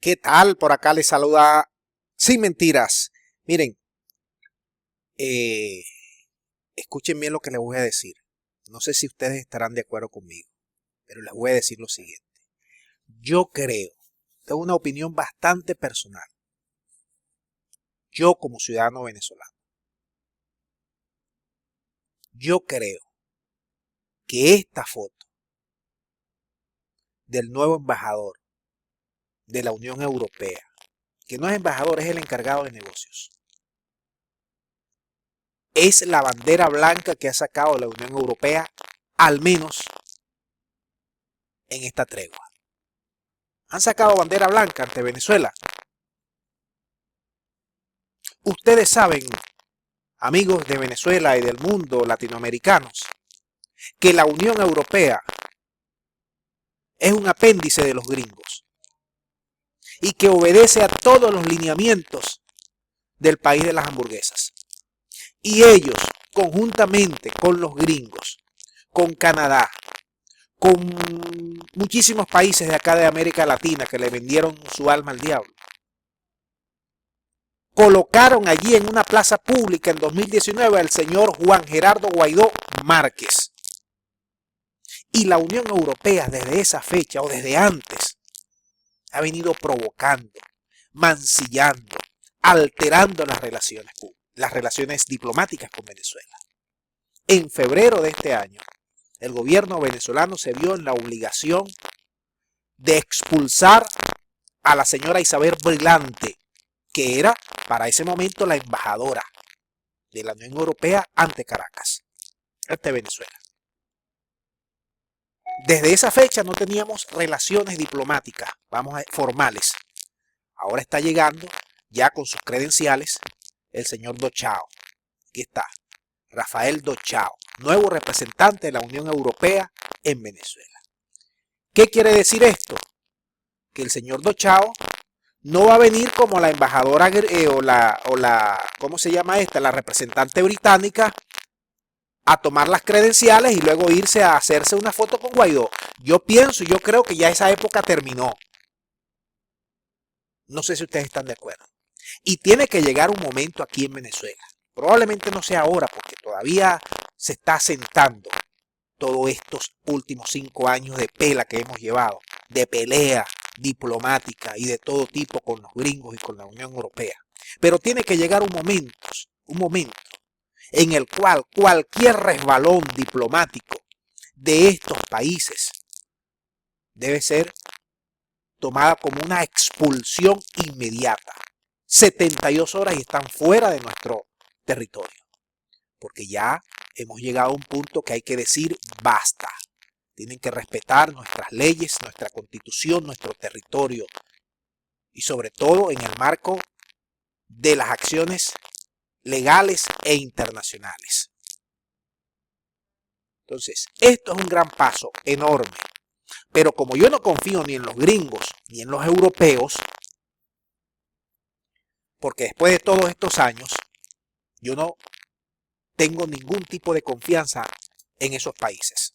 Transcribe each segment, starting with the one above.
¿Qué tal? Por acá les saluda Sin Mentiras. Miren, eh, escuchen bien lo que les voy a decir. No sé si ustedes estarán de acuerdo conmigo, pero les voy a decir lo siguiente. Yo creo, tengo una opinión bastante personal. Yo como ciudadano venezolano, yo creo que esta foto del nuevo embajador de la Unión Europea, que no es embajador, es el encargado de negocios, es la bandera blanca que ha sacado la Unión Europea, al menos en esta tregua. Han sacado bandera blanca ante Venezuela. Ustedes saben, amigos de Venezuela y del mundo latinoamericanos, que la Unión Europea es un apéndice de los gringos y que obedece a todos los lineamientos del país de las hamburguesas. Y ellos, conjuntamente con los gringos, con Canadá, con muchísimos países de acá de América Latina que le vendieron su alma al diablo, colocaron allí en una plaza pública en 2019 al señor Juan Gerardo Guaidó Márquez. Y la Unión Europea desde esa fecha o desde antes ha venido provocando, mancillando, alterando las relaciones diplomáticas con Venezuela. En febrero de este año, el gobierno venezolano se vio en la obligación de expulsar a la señora Isabel Brillante, que era para ese momento la embajadora de la Unión Europea ante Caracas, ante Venezuela. Desde esa fecha no teníamos relaciones diplomáticas, formales. Ahora está llegando, ya con sus credenciales, el señor Dochao. Aquí está, Rafael Dochao, nuevo representante de la Unión Europea en Venezuela. ¿Qué quiere decir esto? Que el señor Dochao no va a venir como la embajadora ¿cómo se llama esta? La representante británica a tomar las credenciales y luego irse a hacerse una foto con Guaidó. Yo creo que ya esa época terminó. No sé si ustedes están de acuerdo. Y tiene que llegar un momento aquí en Venezuela. Probablemente no sea ahora porque todavía se está asentando todos estos últimos 5 años de pela que hemos llevado, de pelea diplomática y de todo tipo con los gringos y con la Unión Europea. Pero tiene que llegar un momento en el cual cualquier resbalón diplomático de estos países debe ser tomada como una expulsión inmediata. 72 horas y están fuera de nuestro territorio. Porque ya hemos llegado a un punto que hay que decir basta. Tienen que respetar nuestras leyes, nuestra constitución, nuestro territorio. Y sobre todo en el marco de las acciones legales e internacionales. Entonces, esto es un gran paso enorme. Pero como yo no confío ni en los gringos ni en los europeos, porque después de todos estos años, yo no tengo ningún tipo de confianza en esos países.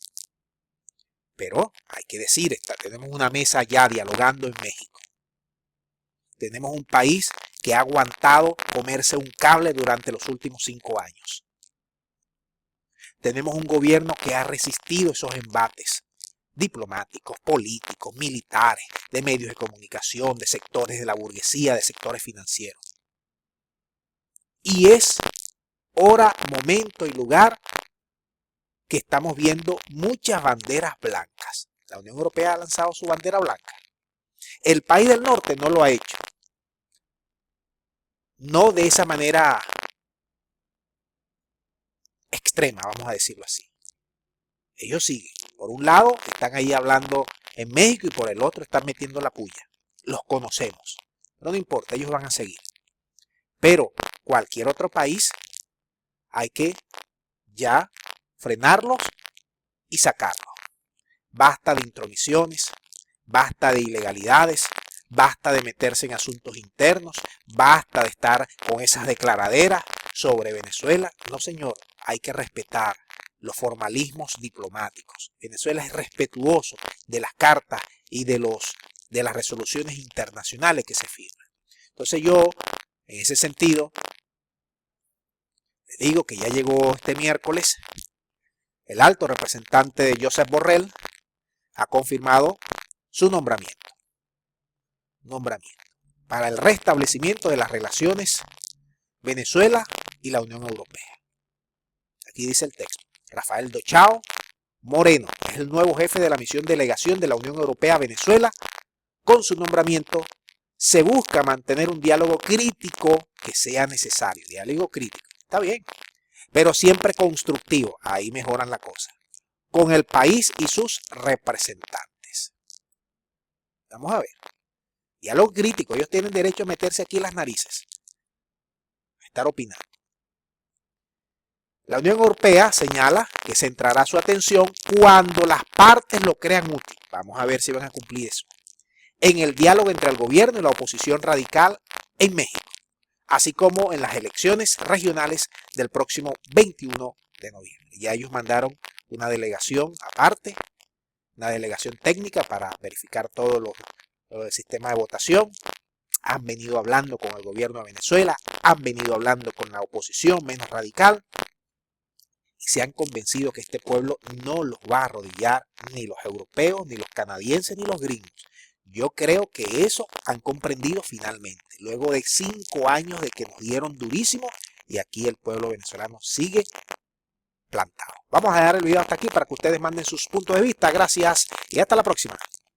Pero hay que decir, tenemos una mesa ya dialogando en México. Tenemos un país que ha aguantado comerse un cable durante los últimos 5 años. Tenemos un gobierno que ha resistido esos embates diplomáticos, políticos, militares, de medios de comunicación, de sectores de la burguesía, de sectores financieros. Y es hora, momento y lugar que estamos viendo muchas banderas blancas. La Unión Europea ha lanzado su bandera blanca. El país del norte no lo ha hecho. No de esa manera extrema, vamos a decirlo así. Ellos siguen. Por un lado están ahí hablando en México y por el otro están metiendo la puya. Los conocemos. Pero no importa, ellos van a seguir. Pero cualquier otro país hay que ya frenarlos y sacarlos. Basta de intromisiones, basta de ilegalidades, basta de meterse en asuntos internos, basta de estar con esas declaraderas sobre Venezuela. No, señor, hay que respetar los formalismos diplomáticos. Venezuela es respetuoso de las cartas y de los de las resoluciones internacionales que se firman. Entonces yo, en ese sentido, les digo que ya llegó este miércoles, el alto representante de Josep Borrell ha confirmado su nombramiento para el restablecimiento de las relaciones Venezuela y la Unión Europea. Aquí dice el texto: Rafael Dochao Moreno es el nuevo jefe de la misión delegación de la Unión Europea a Venezuela. Con su nombramiento se busca mantener un diálogo crítico que sea necesario. Diálogo crítico, está bien, pero siempre constructivo. Ahí mejoran la cosa. Con el país y sus representantes. Vamos a ver. Diálogo crítico. Ellos tienen derecho a meterse aquí en las narices, a estar opinando. La Unión Europea señala que centrará su atención cuando las partes lo crean útil. Vamos a ver si van a cumplir eso. En el diálogo entre el gobierno y la oposición radical en México, así como en las elecciones regionales del próximo 21 de noviembre. Ya ellos mandaron una delegación aparte, una delegación técnica para verificar todo lo del sistema de votación. Han venido hablando con el gobierno de Venezuela, han venido hablando con la oposición menos radical y se han convencido que este pueblo no los va a arrodillar, ni los europeos, ni los canadienses, ni los gringos. Yo creo que eso han comprendido finalmente, luego de 5 años de que nos dieron durísimo y aquí el pueblo venezolano sigue plantado. Vamos a dejar el video hasta aquí para que ustedes manden sus puntos de vista. Gracias y hasta la próxima.